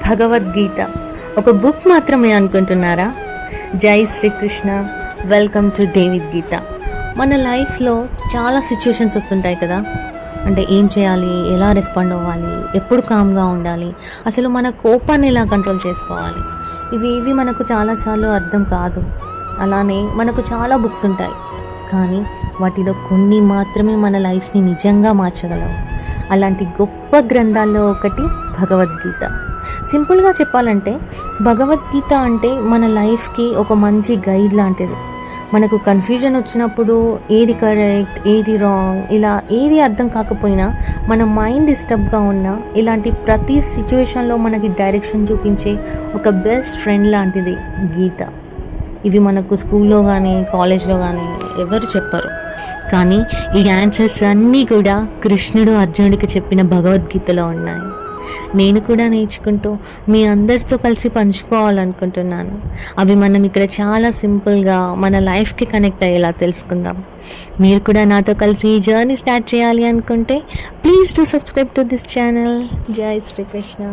భగవద్గీత ఒక బుక్ మాత్రమే అనుకుంటున్నారా? జై శ్రీకృష్ణ. వెల్కమ్ టు డేవిడ్ గీత. మన లైఫ్లో చాలా సిచ్యుయేషన్స్ వస్తుంటాయి కదా, అంటే ఏం చేయాలి, ఎలా రెస్పాండ్ అవ్వాలి, ఎప్పుడు కామ్గా ఉండాలి, అసలు మన కోపాన్ని ఎలా కంట్రోల్ చేసుకోవాలి, ఇవి మనకు చాలాసార్లు అర్థం కాదు. అలానే మనకు చాలా బుక్స్ ఉంటాయి, కానీ వాటిలో కొన్ని మాత్రమే మన లైఫ్ని నిజంగా మార్చగలవు. అలాంటి గొప్ప గ్రంథాల్లో ఒకటి భగవద్గీత. సింపుల్గా చెప్పాలంటే భగవద్గీత అంటే మన లైఫ్కి ఒక మంచి గైడ్ లాంటిది. మనకు కన్ఫ్యూజన్ వచ్చినప్పుడు ఏది కరెక్ట్, ఏది రాంగ్, ఇలా ఏది అర్థం కాకపోయినా, మన మైండ్ డిస్టర్బ్గా ఉన్నా, ఇలాంటి ప్రతి సిచ్యువేషన్లో మనకి డైరెక్షన్ చూపించే ఒక బెస్ట్ ఫ్రెండ్ లాంటిది గీత. ఇవి మనకు స్కూల్లో కానీ కాలేజ్లో కానీ ఎవరు చెప్పరు, కానీ ఈ ఆన్సర్స్ అన్నీ కూడా కృష్ణుడు అర్జునుడికి చెప్పిన భగవద్గీతలో ఉన్నాయి. నేను కూడా నేర్చుకుంటూ మీ అందరితో కలిసి పంచుకోవాలనుకుంటున్నాను. అవి మనం ఇక్కడ చాలా సింపుల్గా మన లైఫ్కి కనెక్ట్ అయ్యేలా తెలుసుకుందాం. మీరు కూడా నాతో కలిసి ఈ జర్నీ స్టార్ట్ చేయాలి అనుకుంటే please to subscribe to this channel. జై శ్రీకృష్ణ.